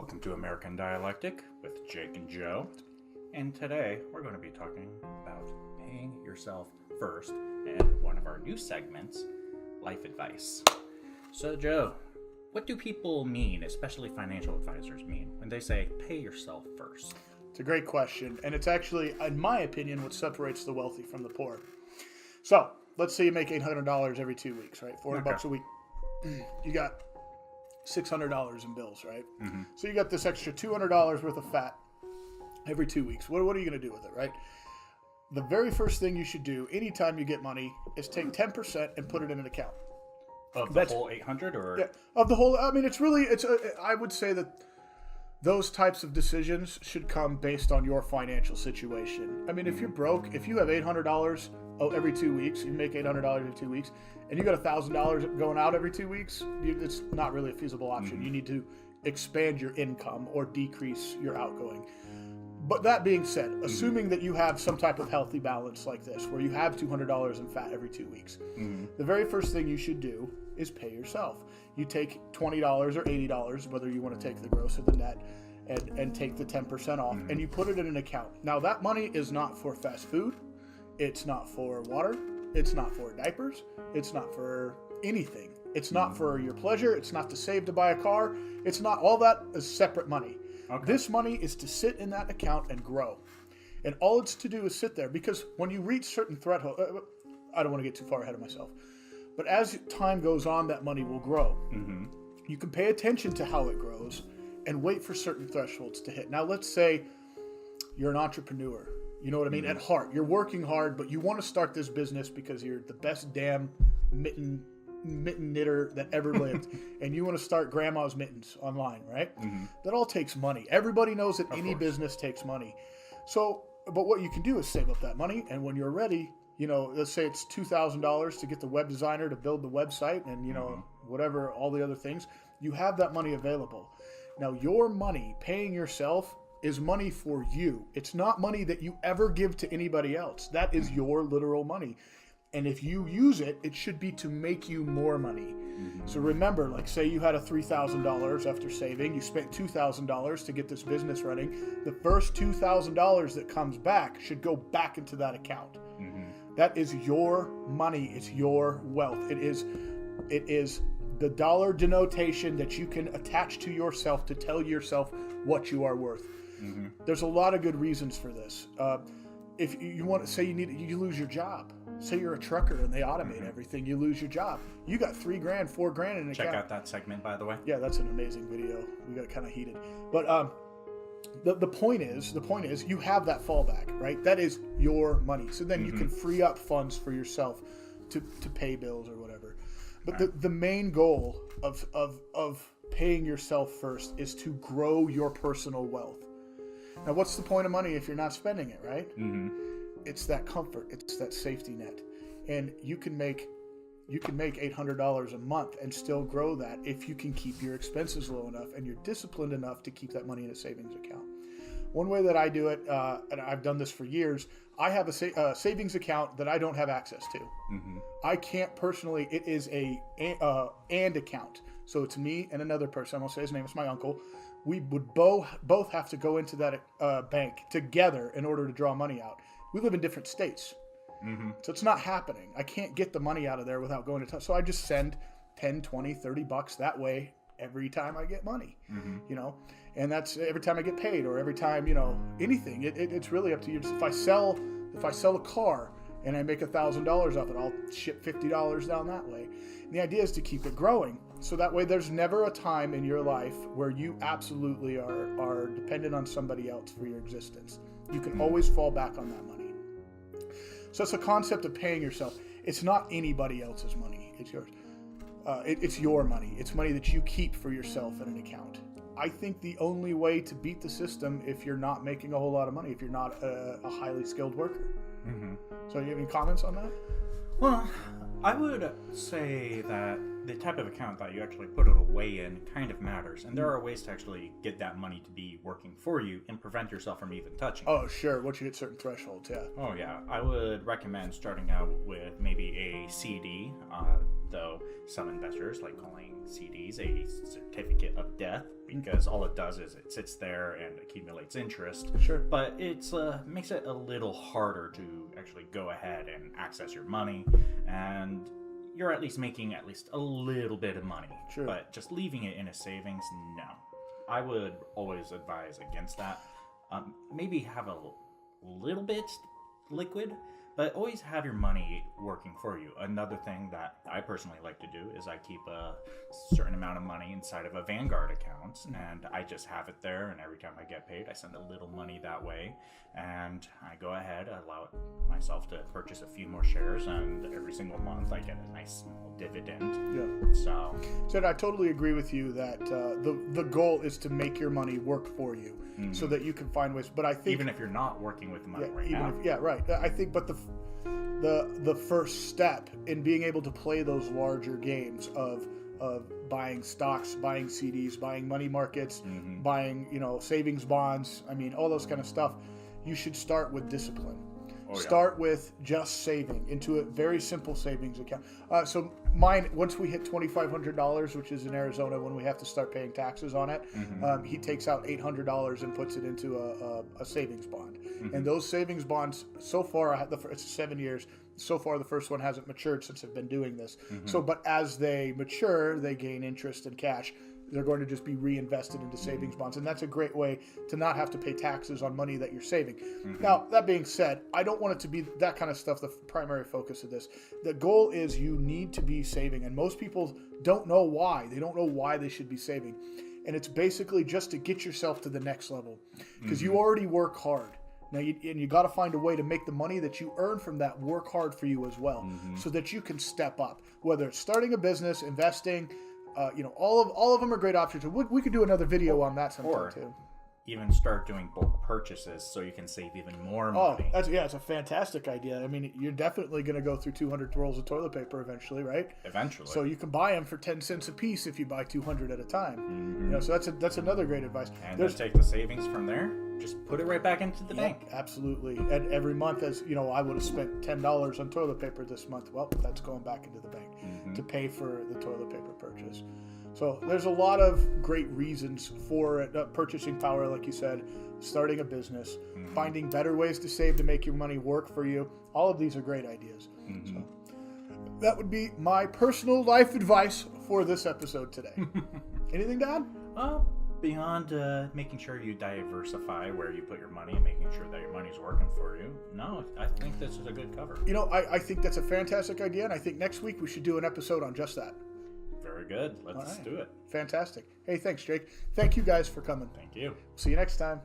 Welcome to American Dialectic with Jake and Joe. And today we're going to be talking about paying yourself first and one of our new segments, life advice. So, Joe, what do people mean, especially financial advisors, mean when they say pay yourself first? It's a great question, and it's actually, in my opinion, what separates the wealthy from the poor. So, let's say you make $800 every 2 weeks, right? $400 a week. You got $600 in bills, right? Mm-hmm. So you got this extra $200 worth of fat every 2 weeks. What are you going to do with it, right? The very first thing you should do anytime you get money is take 10% and put it in an account. Of the whole 800 or? Yeah, of the whole, I mean, I would say that those types of decisions should come based on your financial situation. I mean, if you're broke, if you have $800 every 2 weeks, you make $800 every 2 weeks, and you got $1,000 going out every 2 weeks, it's not really a feasible option. Mm-hmm. You need to expand your income or decrease your outgoing. But that being said, assuming that you have some type of healthy balance like this, where you have $200 in fat every 2 weeks, the very first thing you should do is pay yourself. You take $20 or $80, whether you want to take the gross or the net, and take the 10% off, and you put it in an account. Now, that money is not for fast food. It's not for water. It's not for diapers. It's not for anything. It's not for your pleasure. It's not to save to buy a car. It's not, all that is separate money. Okay. This money is to sit in that account and grow. And all it's to do is sit there, because when you reach certain threshold, I don't want to get too far ahead of myself, but as time goes on, that money will grow. Mm-hmm. You can pay attention to how it grows and wait for certain thresholds to hit. Now, let's say you're an entrepreneur. You know what I mean? Mm-hmm. At heart, you're working hard, but you want to start this business because you're the best damn mitten knitter that ever lived, and you want to start grandma's mittens online, right? Mm-hmm. That all takes money. Everybody knows that any business takes money. So, but what you can do is save up that money, and when you're ready, you know, let's say it's $2,000 to get the web designer to build the website and, you know, whatever, all the other things, you have that money available. Now, your money, paying yourself, is money for you. It's not money that you ever give to anybody else. That is your literal money. And if you use it, it should be to make you more money. Mm-hmm. So remember, like, say you had a $3,000 after saving, you spent $2,000 to get this business running. The first $2,000 that comes back should go back into that account. Mm-hmm. That is your money. It's your wealth. It is the dollar denotation that you can attach to yourself to tell yourself what you are worth. Mm-hmm. There's a lot of good reasons for this. If you want to say you lose your job, say you're a trucker and they automate everything, you lose your job. You got $3,000, $4,000 in an account. Check out that segment, by the way. Yeah, that's an amazing video. We got kind of heated, but the point is you have that fallback, right? That is your money. So then you can free up funds for yourself to pay bills or whatever. But the main goal of paying yourself first is to grow your personal wealth. Now, what's the point of money if you're not spending it, right? Mm-hmm. It's that comfort. It's that safety net. And you can make $800 a month and still grow that if you can keep your expenses low enough and you're disciplined enough to keep that money in a savings account. One way that I do it, and I've done this for years, I have a savings account that I don't have access to. Mm-hmm. I can't personally. It is and account. So it's me and another person. I'm going to say his name. It's my uncle. We would both have to go into that bank together in order to draw money out. We live in different states. Mm-hmm. So it's not happening. I can't get the money out of there without going to so I just send 10, 20, 30 bucks that way every time I get money, you know, and that's every time I get paid or every time, you know, anything. It's really up to you. Just if I sell a car and I make $1,000 off it, I'll ship $50 down that way. And the idea is to keep it growing. So that way there's never a time in your life where you absolutely are dependent on somebody else for your existence. You can always fall back on that money. So it's a concept of paying yourself. It's not anybody else's money. It's yours. It's your money. It's money that you keep for yourself in an account. I think the only way to beat the system if you're not making a whole lot of money, if you're not a highly skilled worker. Mm-hmm. So you have any comments on that? Well, I would say that the type of account that you actually put it away in kind of matters. And there are ways to actually get that money to be working for you and prevent yourself from even touching it. Oh, sure. Once you hit certain thresholds, yeah. Oh, yeah. I would recommend starting out with maybe a CD, though some investors like calling CDs a certificate of death because all it does is it sits there and accumulates interest. Sure. But it's makes it a little harder to actually go ahead and access your money, and you're at least making at least a little bit of money. Sure. But just leaving it in a savings, no. I would always advise against that. Maybe have a little bit liquid, but always have your money working for you. Another thing that I personally like to do is I keep a certain amount of money inside of a Vanguard account, and I just have it there, and every time I get paid, I send a little money that way, and I go ahead, I allow myself to purchase a few more shares, and every single month I get a nice small dividend. Yeah. So I totally agree with you that the goal is to make your money work for you, so that you can find ways. But I think even if you're not working with the money right even now. right. I think, but the first step in being able to play those larger games of buying stocks, buying CDs, buying money markets, buying savings bonds, I mean all those kind of stuff, you should start with discipline. Start with just saving into a very simple savings account. So mine, once we hit $2,500, which is in Arizona when we have to start paying taxes on it, he takes out $800 and puts it into a savings bond. And those savings bonds, so far, it's 7 years. So far, the first one hasn't matured since I've been doing this. So, but as they mature, they gain interest and cash. They're going to just be reinvested into savings bonds. And that's a great way to not have to pay taxes on money that you're saving. Now, that being said, I don't want it to be that kind of stuff the primary focus of this. The goal is you need to be saving. And most people don't know why. They don't know why they should be saving. And it's basically just to get yourself to the next level. Because you already work hard. Now, you got to find a way to make the money that you earn from that work hard for you as well, so that you can step up. Whether it's starting a business, investing, all of them are great options. We could do another video on that sometime too. Even start doing bulk purchases so you can save even more money. It's a fantastic idea. I mean, you're definitely going to go through 200 rolls of toilet paper eventually, right? Eventually. So you can buy them for 10 cents a piece if you buy 200 at a time. So that's another great advice. And then take the savings from there, just put it right back into the bank. Absolutely. And every month, as you know, I would have spent $10 on toilet paper this month. Well, that's going back into the bank to pay for the toilet paper purchase. So there's a lot of great reasons for it. Purchasing power, like you said, starting a business, finding better ways to save to make your money work for you. All of these are great ideas. So that would be my personal life advice for this episode today. Anything to add? Beyond making sure you diversify where you put your money and making sure that your money's working for you, no, I think this is a good cover. I think that's a fantastic idea, and I think next week we should do an episode on just that. Very good. Let's do it. Fantastic. Hey, thanks, Jake. Thank you guys for coming. Thank you. See you next time.